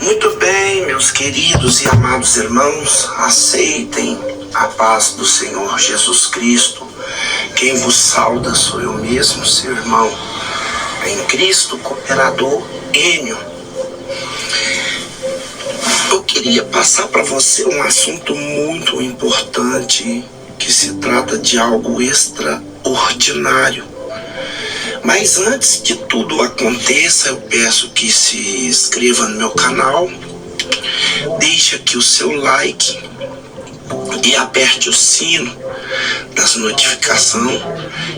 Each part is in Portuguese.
Muito bem, meus queridos e amados irmãos, aceitem a paz do Senhor Jesus Cristo. Quem vos sauda sou eu mesmo, seu irmão em Cristo, cooperador Enio. Eu queria passar para você um assunto muito importante, que se trata de algo extraordinário. Mas antes que tudo aconteça, eu peço que se inscreva no meu canal, deixe aqui o seu like e aperte o sino das notificações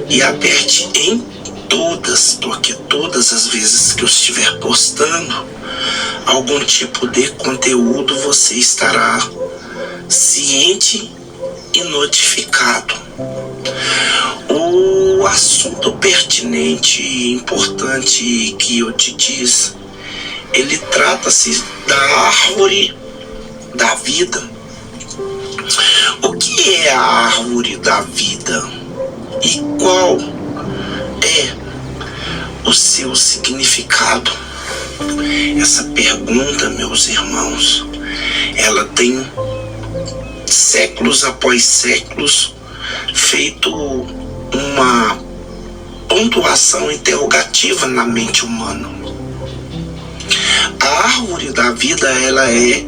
e aperte em todas, porque todas as vezes que eu estiver postando algum tipo de conteúdo, você estará ciente e notificado. O assunto pertinente e importante que eu te disse, ele trata-se da árvore da vida. O que é a árvore da vida? E qual é o seu significado? Essa pergunta, meus irmãos, ela tem séculos após séculos feito uma pontuação interrogativa na mente humana. A árvore da vida, ela é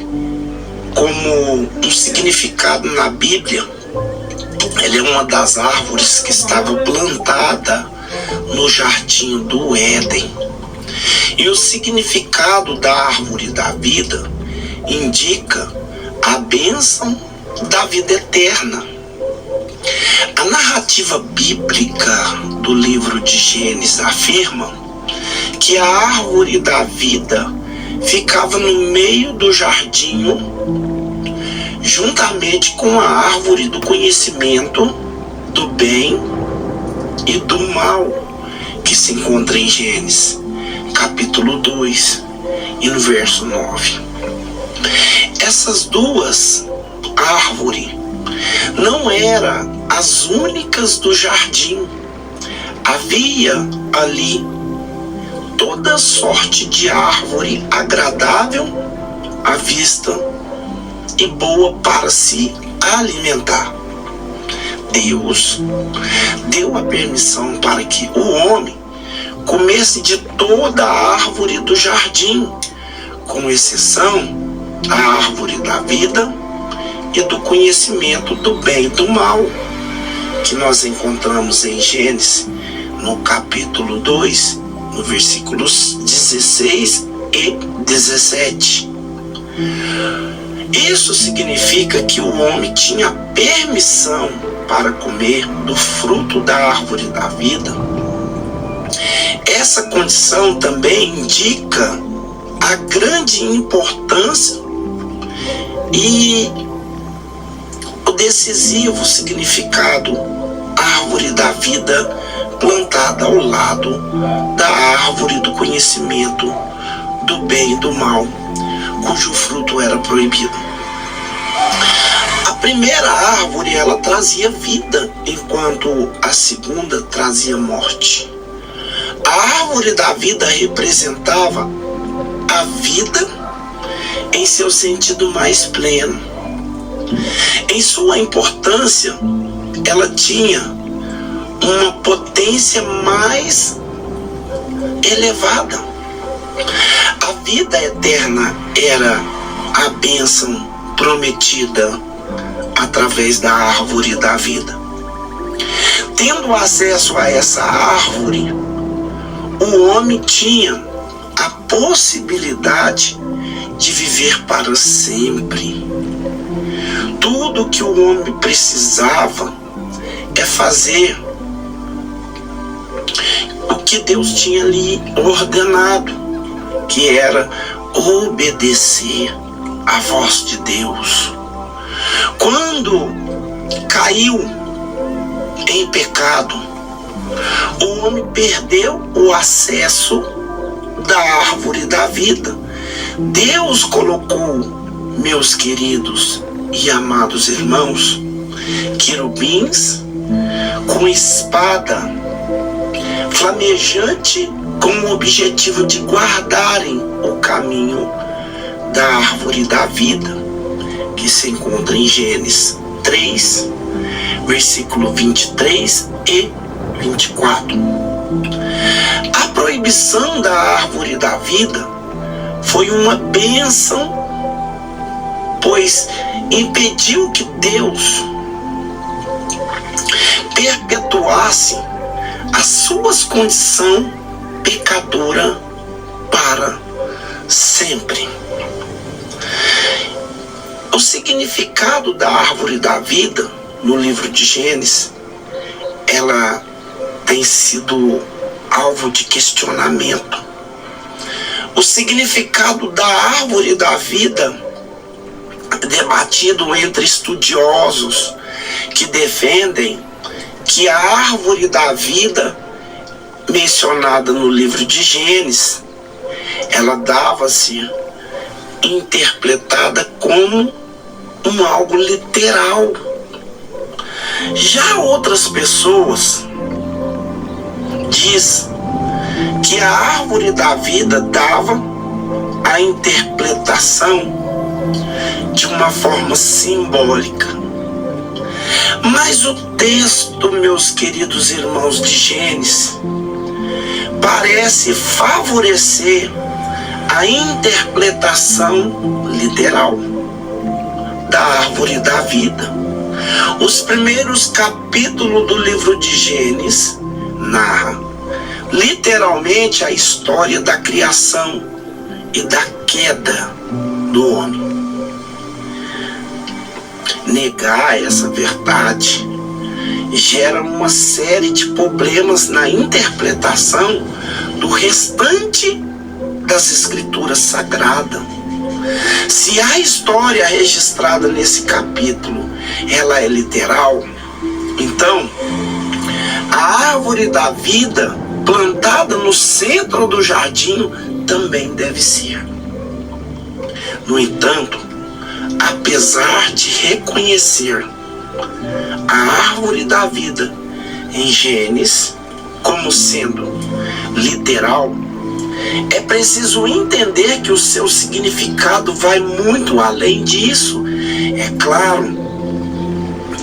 como um significado na Bíblia. Ela é uma das árvores que estava plantada no jardim do Éden. E o significado da árvore da vida indica a bênção da vida eterna. A narrativa bíblica do livro de Gênesis afirma que a árvore da vida ficava no meio do jardim, juntamente com a árvore do conhecimento do bem e do mal, que se encontra em Gênesis, capítulo 2, e no verso 9. Essas duas árvores não eram as únicas do jardim. Havia ali toda sorte de árvore agradável à vista e boa para se alimentar. Deus deu a permissão para que o homem comesse de toda a árvore do jardim, com exceção a árvore da vida e do conhecimento do bem e do mal, que nós encontramos em Gênesis, no capítulo 2, no versículos 16 e 17. Isso significa que o homem tinha permissão para comer do fruto da árvore da vida. Essa condição também indica a grande importância e o decisivo significado árvore da vida plantada ao lado da árvore do conhecimento do bem e do mal, cujo fruto era proibido. A primeira árvore, ela trazia vida, enquanto a segunda trazia morte. A árvore da vida representava a vida em seu sentido mais pleno. Em sua importância, ela tinha uma potência mais elevada. A vida eterna era a bênção prometida através da árvore da vida. Tendo acesso a essa árvore, o homem tinha a possibilidade de viver para sempre. Tudo que o homem precisava é fazer o que Deus tinha lhe ordenado, que era obedecer à voz de Deus. Quando caiu em pecado, o homem perdeu o acesso da árvore da vida. Deus colocou, meus queridos e amados irmãos, querubins com espada flamejante com o objetivo de guardarem o caminho da árvore da vida, que se encontra em Gênesis 3, versículo 23 e 24. A proibição da árvore da vida foi uma bênção, pois impediu que Deus perpetuasse a sua condição pecadora para sempre. O significado da árvore da vida no livro de Gênesis, ela tem sido alvo de questionamento. O significado da árvore da vida é debatido entre estudiosos que defendem que a árvore da vida mencionada no livro de Gênesis, ela dava-se interpretada como algo literal. Já outras pessoas diz que a árvore da vida dava a interpretação de uma forma simbólica. Mas o texto, meus queridos irmãos de Gênesis, parece favorecer a interpretação literal da árvore da vida. Os primeiros capítulos do livro de Gênesis narram literalmente a história da criação e da queda do homem. Negar essa verdade gera uma série de problemas na interpretação do restante das escrituras sagradas. Se a história registrada nesse capítulo ela é literal, então a árvore da vida plantada no centro do jardim também deve ser. No entanto, apesar de reconhecer a árvore da vida em Gênesis como sendo literal, é preciso entender que o seu significado vai muito além disso. É claro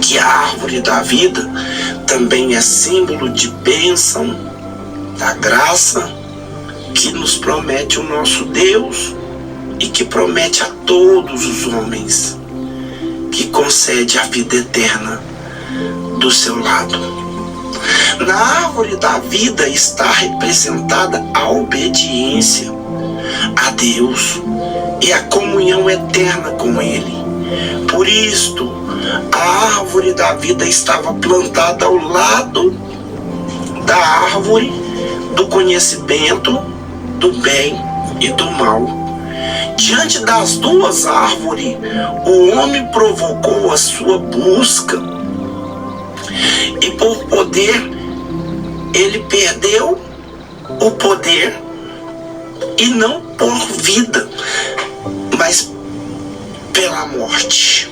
que a árvore da vida também é símbolo de bênção, da graça que nos promete o nosso Deus e que promete a todos os homens, que concede a vida eterna do seu lado. Na árvore da vida está representada a obediência a Deus e a comunhão eterna com Ele. Por isto, a árvore da vida estava plantada ao lado da árvore do conhecimento do bem e do mal. Diante das duas árvores, o homem provocou a sua busca e por poder, ele perdeu o poder, e não por vida, mas pela morte,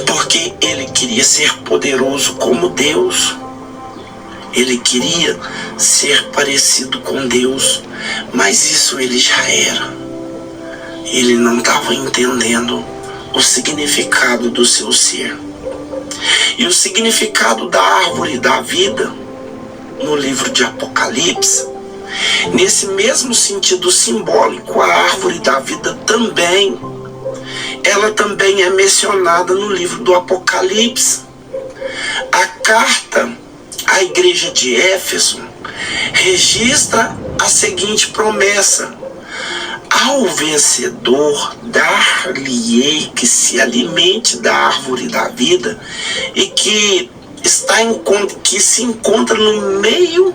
porque ele queria ser poderoso como Deus, ele queria ser parecido com Deus, mas isso ele já era. Ele não estava entendendo o significado do seu ser. E o significado da árvore da vida no livro de Apocalipse, nesse mesmo sentido simbólico, a árvore da vida também, ela também é mencionada no livro do Apocalipse. A carta à igreja de Éfeso registra a seguinte promessa: ao vencedor dar-lhe-ei que se alimente da árvore da vida e que se encontra no meio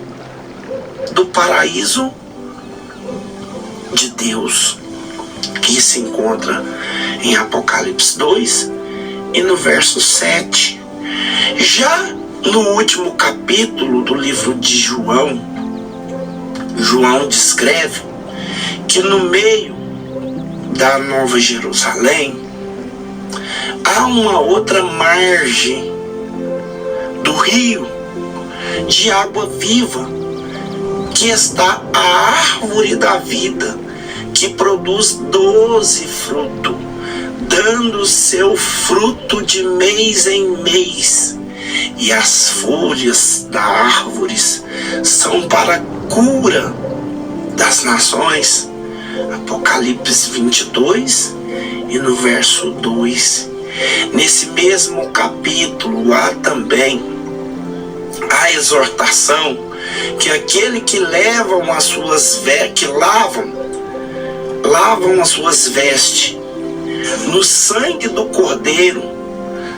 do paraíso de Deus, que se encontra em Apocalipse 2 e no verso 7. Já no último capítulo do livro de João, João descreve que no meio da Nova Jerusalém há uma outra margem do rio de água viva que está a árvore da vida, que produz 12 frutos, dando seu fruto de mês em mês. E as folhas da árvore são para a cura das nações. Apocalipse 22 e no verso 2. Nesse mesmo capítulo há também a exortação que aquele que lavam as suas vestes no sangue do Cordeiro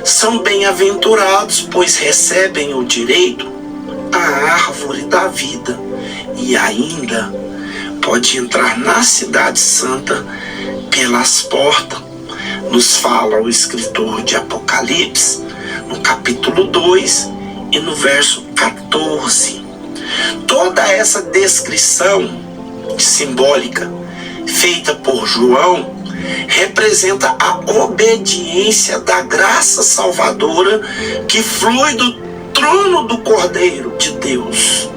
são bem-aventurados, pois recebem o direito à árvore da vida e ainda pode entrar na cidade santa pelas portas. Nos fala o escritor de Apocalipse no capítulo 2 e no verso 14. Toda essa descrição simbólica feita por João representa a obediência da graça salvadora que flui do trono do Cordeiro de Deus.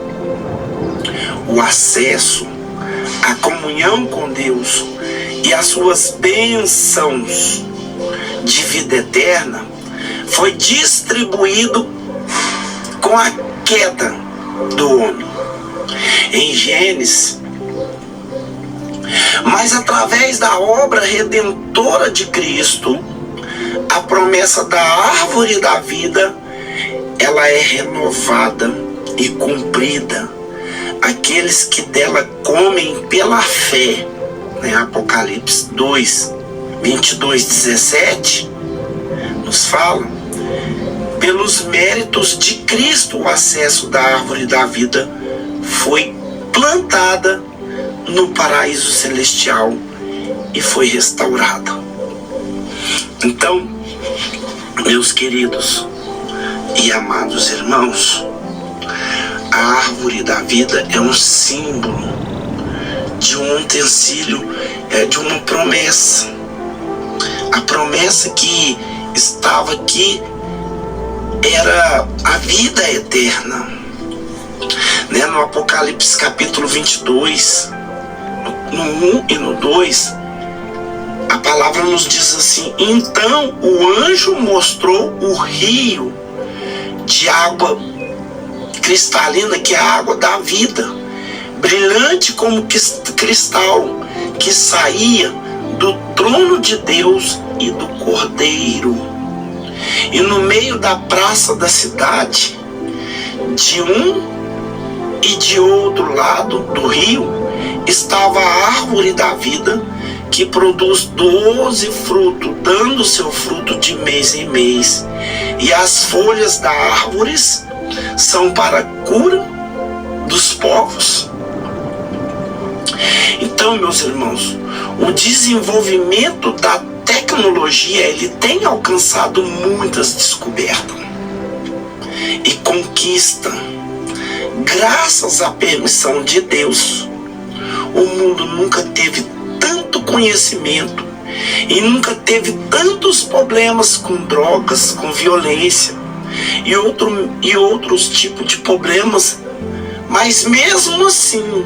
O acesso à comunhão com Deus e as suas bênçãos de vida eterna foi distribuído com a queda do homem em Gênesis, mas através da obra redentora de Cristo, a promessa da árvore da vida, ela é renovada e cumprida. Aqueles que dela comem pela fé, Apocalipse 2, 22, 17, nos fala, pelos méritos de Cristo, o acesso da árvore da vida foi plantada no paraíso celestial e foi restaurada. Então, meus queridos e amados irmãos, a árvore da vida é um símbolo de um utensílio, de uma promessa. A promessa que estava aqui era a vida eterna. No Apocalipse capítulo 22, no 1 e no 2, a palavra nos diz assim: então o anjo mostrou o rio de água cristalina, que é a água da vida, brilhante como cristal, que saía do trono de Deus e do Cordeiro. E no meio da praça da cidade, de um e de outro lado do rio, estava a árvore da vida, que produz 12 frutos, dando seu fruto de mês em mês. E as folhas da árvore são para a cura dos povos. Então, meus irmãos, o desenvolvimento da tecnologia, ele tem alcançado muitas descobertas e conquista. Graças à permissão de Deus, o mundo nunca teve tanto conhecimento e nunca teve tantos problemas com drogas, com violência e outros tipos de problemas. Mas mesmo assim,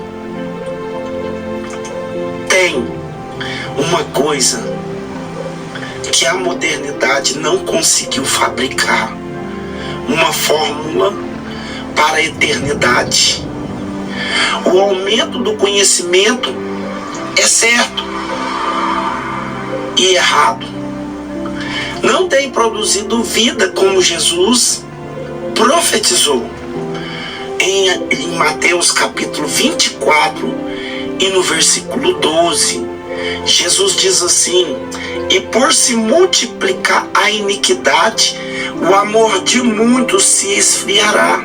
tem uma coisa que a modernidade não conseguiu fabricar, uma fórmula para a eternidade. O aumento do conhecimento é certo e errado. Não tem produzido vida como Jesus profetizou. Em Mateus capítulo 24 e no versículo 12, Jesus diz assim: e por se multiplicar a iniquidade, o amor de muitos se esfriará.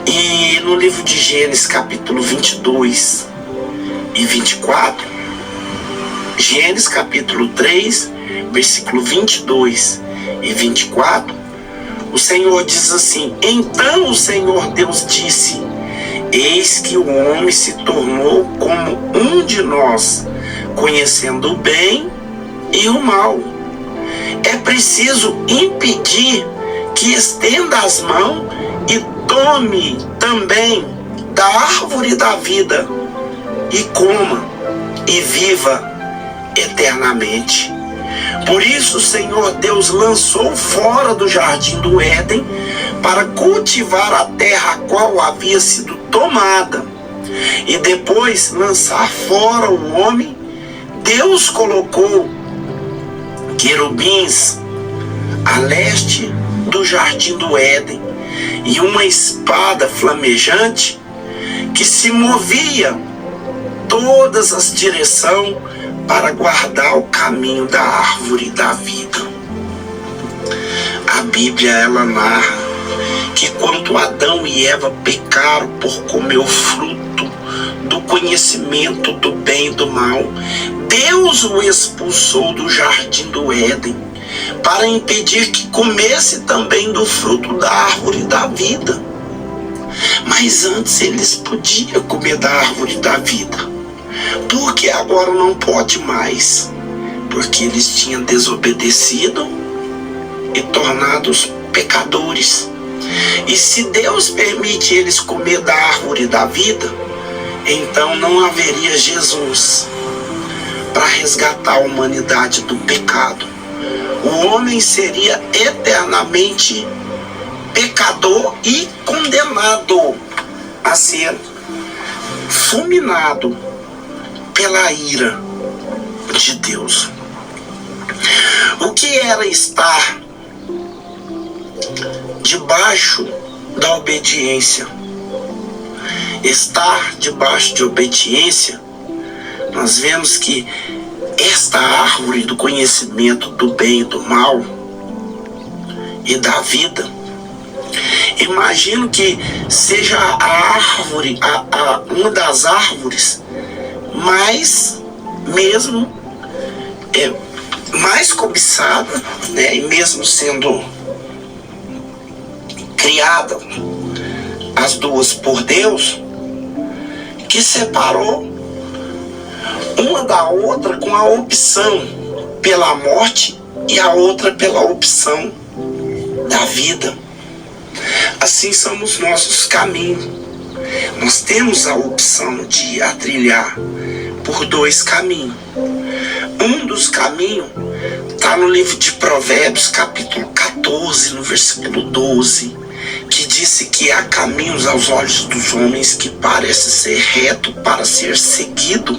E no livro de Gênesis capítulo 22 e 24, Gênesis capítulo 3, versículo 22 e 24, o Senhor diz assim: então o Senhor Deus disse: eis que o homem se tornou como um de nós, conhecendo o bem e o mal. É preciso impedir que estenda as mãos e tome também da árvore da vida e coma e viva eternamente. Por isso o Senhor Deus lançou fora do jardim do Éden para cultivar a terra a qual havia sido tomada, e depois lançar fora o homem. Deus colocou querubins a leste do jardim do Éden e uma espada flamejante que se movia todas as direções para guardar o caminho da árvore da vida. A Bíblia, ela narra que quando Adão e Eva pecaram por comer o fruto do conhecimento do bem e do mal, Deus o expulsou do jardim do Éden para impedir que comesse também do fruto da árvore da vida. Mas antes eles podiam comer da árvore da vida. Por que agora não pode mais? Porque eles tinham desobedecido e tornados pecadores. E se Deus permite eles comer da árvore da vida, então não haveria Jesus para resgatar a humanidade do pecado. O homem seria eternamente pecador e condenado a ser fulminado pela ira de Deus. O que era estar debaixo da obediência? Estar debaixo de obediência, nós vemos que esta árvore do conhecimento do bem e do mal e da vida, imagino que seja a árvore, uma das árvores mais cobiçada, né? E mesmo sendo criada as duas por Deus, que separou uma da outra com a opção pela morte e a outra pela opção da vida. Assim são os nossos caminhos. Nós temos a opção de trilhar por dois caminhos. Um dos caminhos está no livro de Provérbios, capítulo 14, no versículo 12, que disse que há caminhos aos olhos dos homens que parecem ser reto para ser seguido,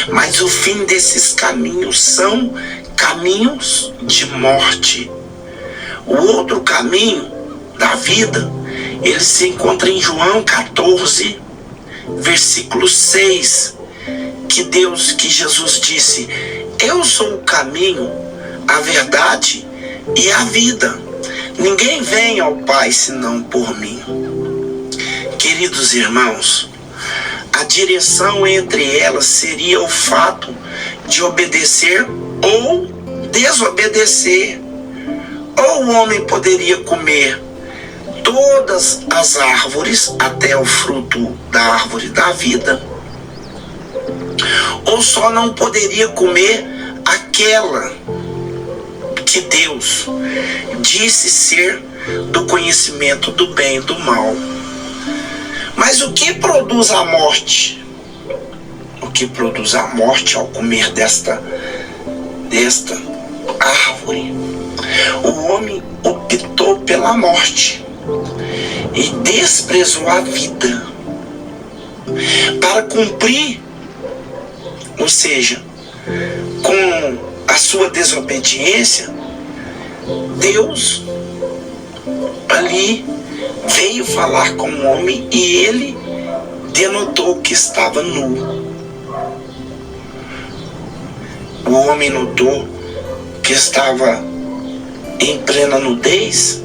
mas o fim desses caminhos são caminhos de morte. O outro caminho da vida, ele se encontra em João 14, versículo 6, que Jesus disse: eu sou o caminho, a verdade e a vida. Ninguém vem ao Pai senão por mim. Queridos irmãos, a direção entre elas seria o fato de obedecer ou desobedecer. Ou o homem poderia comer todas as árvores até o fruto da árvore da vida, ou só não poderia comer aquela que Deus disse ser do conhecimento do bem e do mal. Mas o que produz a morte? O que produz a morte ao comer desta árvore? O homem optou pela morte e desprezou a vida para cumprir, ou seja, com a sua desobediência. Deus ali veio falar com o homem e ele denotou que estava nu. O homem notou que estava em plena nudez,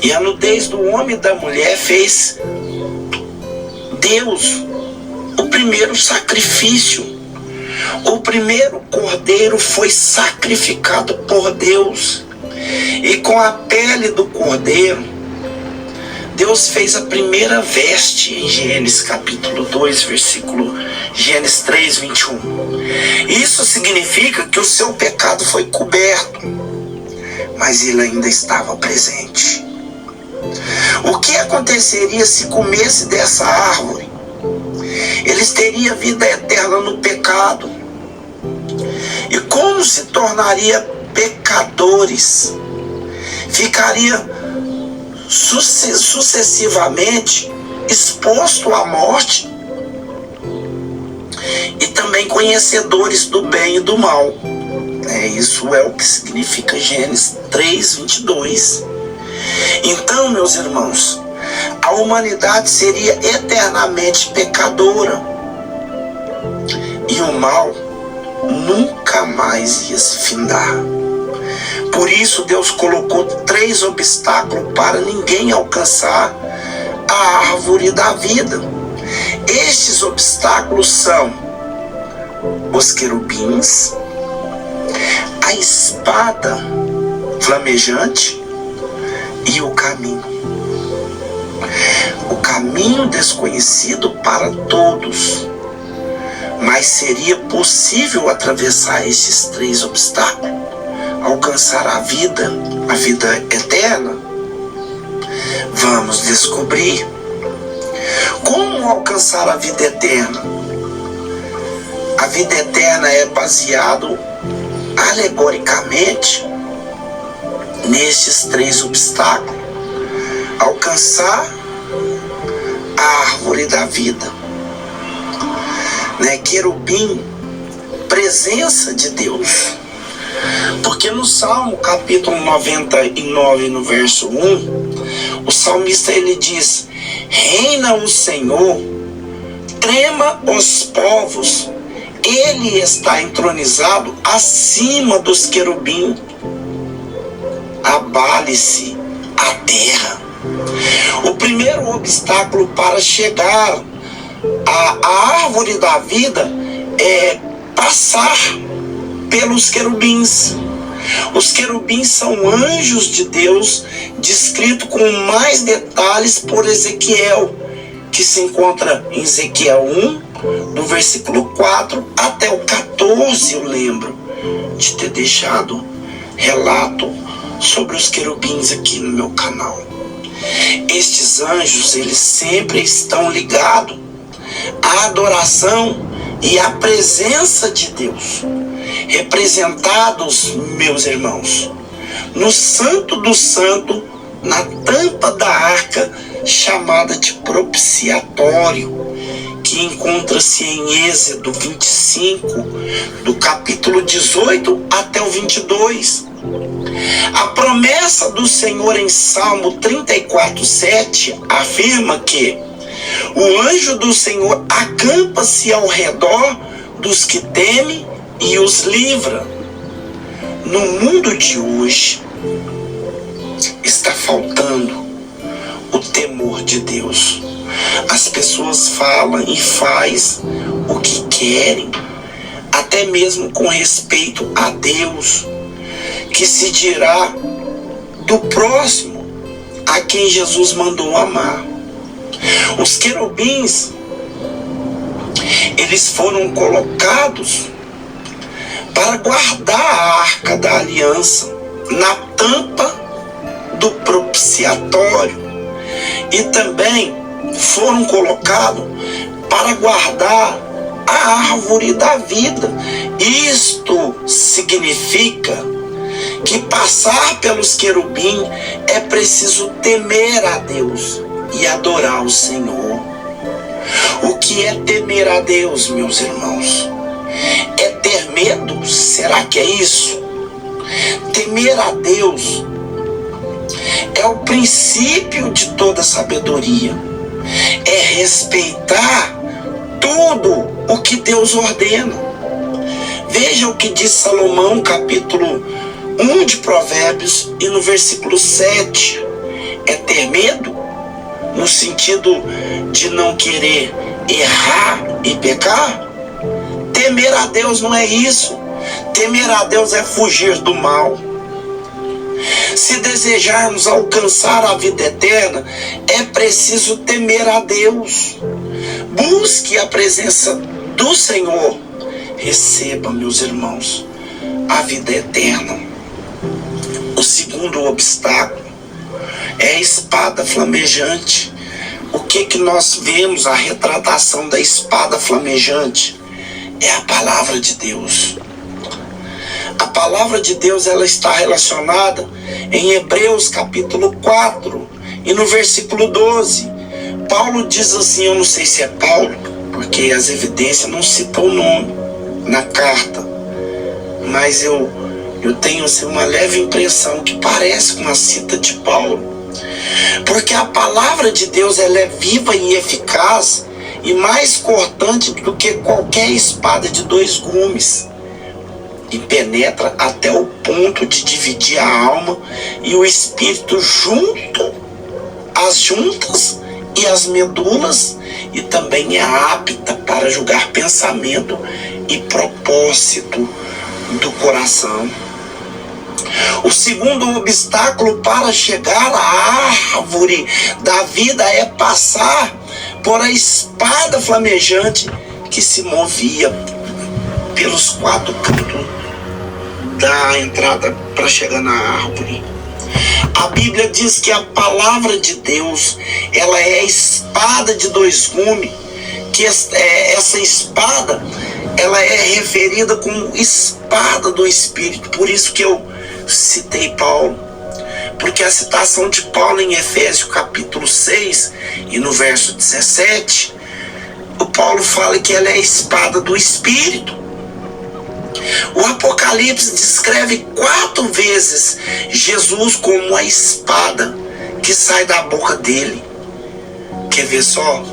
e a nudez do homem e da mulher fez Deus o primeiro sacrifício. O primeiro cordeiro foi sacrificado por Deus, e com a pele do cordeiro Deus fez a primeira veste em Gênesis capítulo 2, Gênesis 3, 21. Isso significa que o seu pecado foi coberto, mas ele ainda estava presente. O que aconteceria se comesse dessa árvore? Eles teriam vida eterna no pecado. E como se tornaria pecadores? Ficaria sucessivamente exposto à morte, e também conhecedores do bem e do mal. Isso é o que significa Gênesis 3:22. Então, meus irmãos, a humanidade seria eternamente pecadora, e o mal nunca mais ia se findar. Por isso Deus colocou 3 obstáculos para ninguém alcançar a árvore da vida. Estes obstáculos são os querubins, a espada flamejante e o caminho. O caminho desconhecido para todos. Mas seria possível atravessar esses 3 obstáculos, alcançar a vida eterna? Vamos descobrir. Como alcançar a vida eterna? A vida eterna é baseado alegoricamente nestes 3 obstáculos. Alcançar a árvore da vida. Querubim, presença de Deus. Porque no Salmo capítulo 99, no verso 1, o salmista ele diz: reina o Senhor, trema os povos, ele está entronizado acima dos querubim, abale-se a terra. O primeiro obstáculo para chegar à árvore da vida é passar pelos querubins. Os querubins são anjos de Deus, descrito com mais detalhes por Ezequiel, que se encontra em Ezequiel 1, do versículo 4 até o 14. Eu lembro de ter deixado relato sobre os querubins aqui no meu canal. Estes anjos, eles sempre estão ligados à adoração e à presença de Deus, representados, meus irmãos, no Santo do Santo, na tampa da arca chamada de propiciatório, que encontra-se em Êxodo 25, do capítulo 18 até o 22. A promessa do Senhor em Salmo 34:7 afirma que o anjo do Senhor acampa-se ao redor dos que temem e os livra. No mundo de hoje está faltando o temor de Deus. As pessoas falam e fazem o que querem, até mesmo com respeito a Deus, que se dirá do próximo a quem Jesus mandou amar. Os querubins, eles foram colocados para guardar a arca da aliança na tampa do propiciatório, e também foram colocados para guardar a árvore da vida. Isto significa que passar pelos querubins é preciso temer a Deus e adorar o Senhor. O que é temer a Deus, meus irmãos? É ter medo? Será que é isso? Temer a Deus é o princípio de toda sabedoria. É respeitar tudo o que Deus ordena. Veja o que diz Salomão, capítulo 1 de Provérbios, e no versículo 7. É ter medo no sentido de não querer errar e pecar? Temer a Deus não é isso. Temer a Deus é fugir do mal. Se desejarmos alcançar a vida eterna, é preciso temer a Deus. Busque a presença do Senhor. Receba, meus irmãos, a vida eterna. O segundo obstáculo é a espada flamejante. O que nós vemos, a retratação da espada flamejante? É a palavra de Deus. A palavra de Deus, ela está relacionada em Hebreus capítulo 4 e no versículo 12. Paulo diz assim, eu não sei se é Paulo, porque as evidências não citam o nome na carta, mas eu tenho assim, uma leve impressão que parece com uma cita de Paulo, porque a palavra de Deus, ela é viva e eficaz e mais cortante do que qualquer espada de 2 gumes, e penetra até o ponto de dividir a alma e o espírito, junto as juntas e as medulas, e também é apta para julgar pensamento e propósito do coração. O segundo obstáculo para chegar à árvore da vida é passar por a espada flamejante que se movia pelos 4 cantos da entrada para chegar na árvore. A Bíblia diz que a palavra de Deus, ela é a espada de 2 gumes, que essa espada, ela é referida como espada do Espírito. Por isso que eu citei Paulo, porque a citação de Paulo em Efésios capítulo 6 e no verso 17, o Paulo fala que ela é a espada do Espírito. O Apocalipse descreve 4 vezes Jesus como a espada que sai da boca dele. Quer ver só?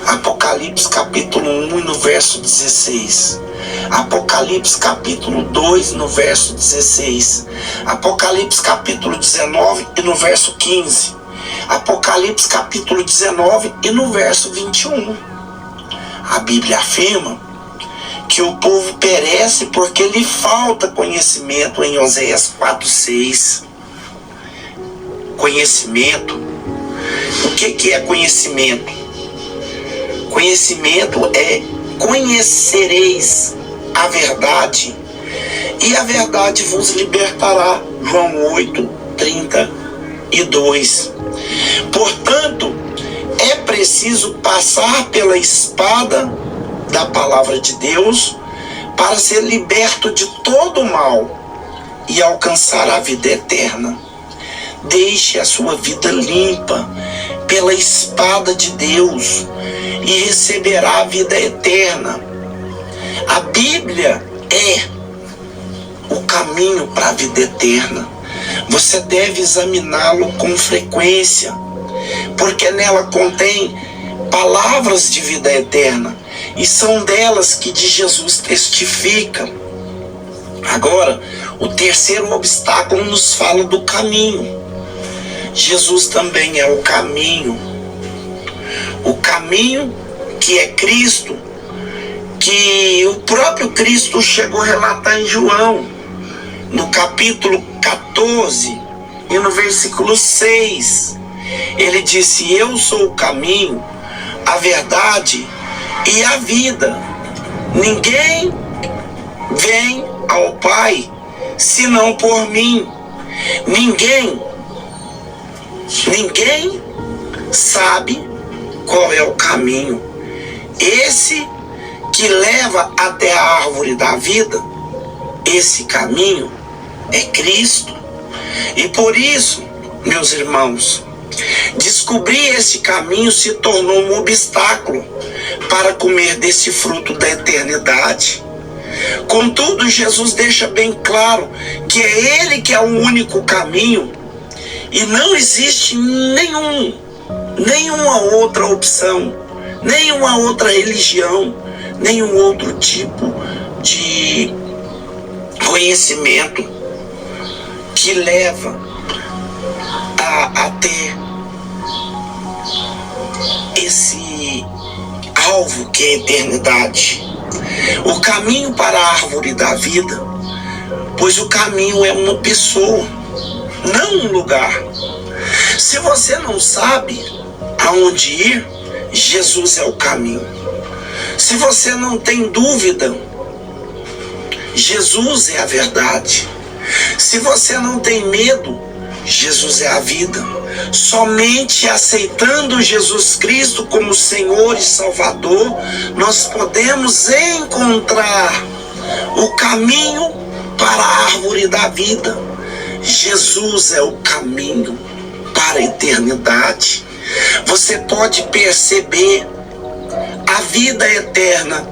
Apocalipse capítulo 1 e no verso 16. Apocalipse capítulo 2 no verso 16. Apocalipse capítulo 19 e no verso 15. Apocalipse capítulo 19 e no verso 21. A Bíblia afirma que o povo perece porque lhe falta conhecimento em Oséias 4:6. Conhecimento. O que é conhecimento? Conhecimento é conhecereis a verdade, e a verdade vos libertará. João 8:32. Portanto, é preciso passar pela espada da palavra de Deus para ser liberto de todo o mal e alcançar a vida eterna. Deixe a sua vida limpa pela espada de Deus e receberá a vida eterna. A Bíblia é o caminho para a vida eterna. Você deve examiná-lo com frequência, porque nela contém palavras de vida eterna, e são delas que de Jesus testifica. Agora, o terceiro obstáculo nos fala do caminho. Jesus também é o caminho. O caminho que é Cristo, que o próprio Cristo chegou a relatar em João, no capítulo 14 e no versículo 6. Ele disse: eu sou o caminho, a verdade e a vida. Ninguém vem ao Pai senão por mim. Ninguém sabe qual é o caminho. Esse que leva até a árvore da vida, esse caminho é Cristo. E por isso, meus irmãos, descobrir esse caminho se tornou um obstáculo para comer desse fruto da eternidade. Contudo, Jesus deixa bem claro que é Ele que é o único caminho e não existe nenhuma outra opção, nenhuma outra religião, nenhum outro tipo de conhecimento que leva a ter esse alvo que é a eternidade. O caminho para a árvore da vida, pois o caminho é uma pessoa, não um lugar. Se você não sabe aonde ir, Jesus é o caminho. Se você não tem dúvida, Jesus é a verdade. Se você não tem medo, Jesus é a vida. Somente aceitando Jesus Cristo como Senhor e Salvador, nós podemos encontrar o caminho para a árvore da vida. Jesus é o caminho para a eternidade. Você pode perceber a vida eterna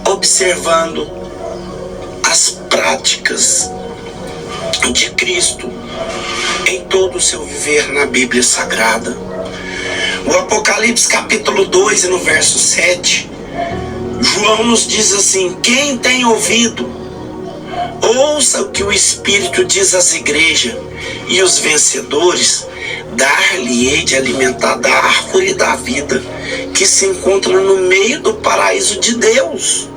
observando as práticas de Cristo em todo o seu viver na Bíblia Sagrada. O Apocalipse capítulo 2 e no verso 7, João nos diz assim: quem tem ouvido, ouça o que o Espírito diz às igrejas, e os vencedores dar-lhe-ei de alimentar da árvore da vida que se encontra no meio do paraíso de Deus.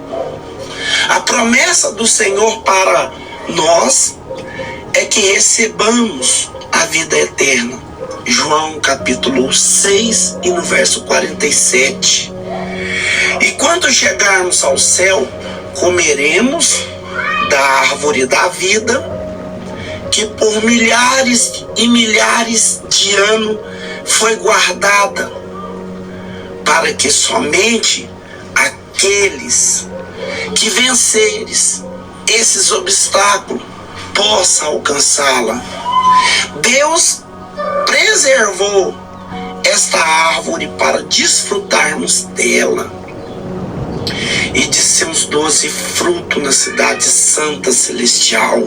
A promessa do Senhor para nós é que recebamos a vida eterna. João capítulo 6 e no verso 47. E quando chegarmos ao céu, comeremos da árvore da vida, que por milhares e milhares de anos foi guardada, para que somente aqueles que venceres esses obstáculos possa alcançá-la. Deus preservou esta árvore para desfrutarmos dela e de seus 12 frutos na cidade santa celestial,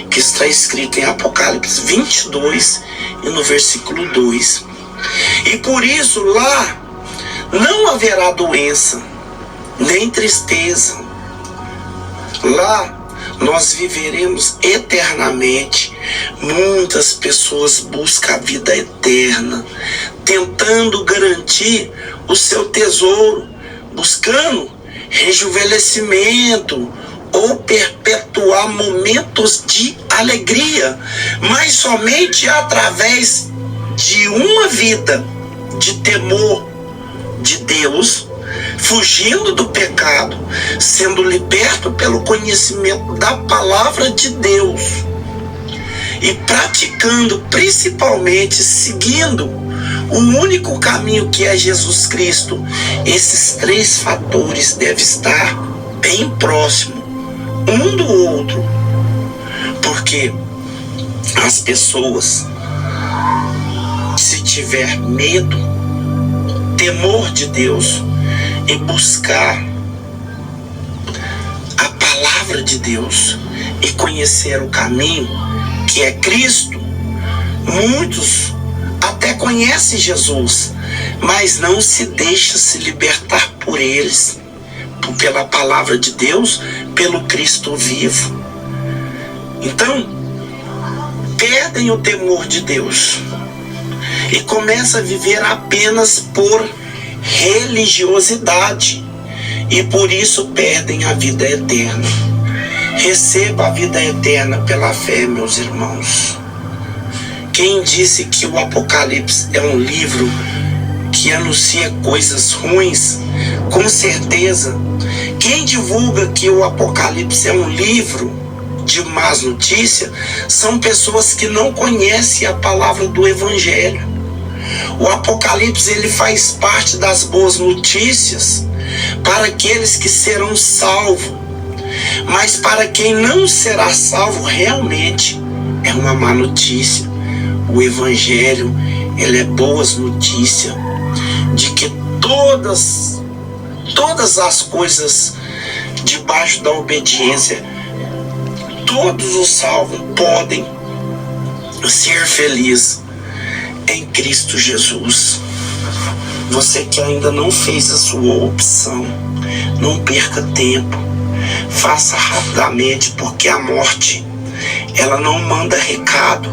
que está escrito em Apocalipse 22 e no versículo 2. E por isso lá não haverá doença, nem tristeza. Lá nós viveremos eternamente. Muitas pessoas buscam a vida eterna, tentando garantir o seu tesouro, buscando rejuvenescimento ou perpetuar momentos de alegria, mas somente através de uma vida de temor de Deus, fugindo do pecado, sendo liberto pelo conhecimento da palavra de Deus e praticando, principalmente seguindo o único caminho que é Jesus Cristo. Esses 3 fatores devem estar bem próximos um do outro, porque as pessoas, se tiver medo, temor de Deus e buscar a palavra de Deus e conhecer o caminho que é Cristo, muitos até conhecem Jesus, mas não se deixa se libertar por eles, pela palavra de Deus, pelo Cristo vivo. Então, perdem o temor de Deus e começam a viver apenas por religiosidade, e por isso perdem a vida eterna. Receba a vida eterna pela fé, meus irmãos. Quem disse que o Apocalipse é um livro que anuncia coisas ruins? Com certeza. Quem divulga que o Apocalipse é um livro de más notícias são pessoas que não conhecem a palavra do Evangelho. O Apocalipse, ele faz parte das boas notícias para aqueles que serão salvos, mas para quem não será salvo, realmente é uma má notícia. O Evangelho, ele é boas notícias de que todas as coisas debaixo da obediência, todos os salvos podem ser felizes em Cristo Jesus. Você que ainda não fez a sua opção, não perca tempo, faça rapidamente, porque a morte, ela não manda recado.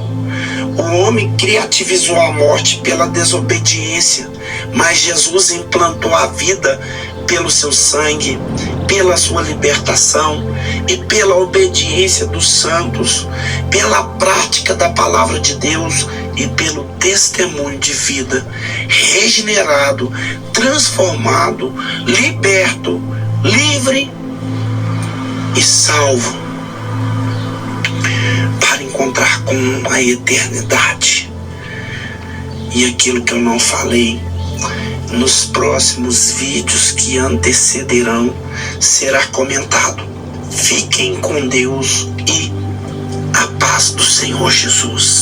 O homem criativizou a morte pela desobediência, mas Jesus implantou a vida pelo seu sangue, pela sua libertação e pela obediência dos santos, pela prática da palavra de Deus e pelo testemunho de vida, regenerado, transformado, liberto, livre e salvo para encontrar com a eternidade. E aquilo que eu não falei, nos próximos vídeos que antecederão, será comentado. Fiquem com Deus e a paz do Senhor Jesus.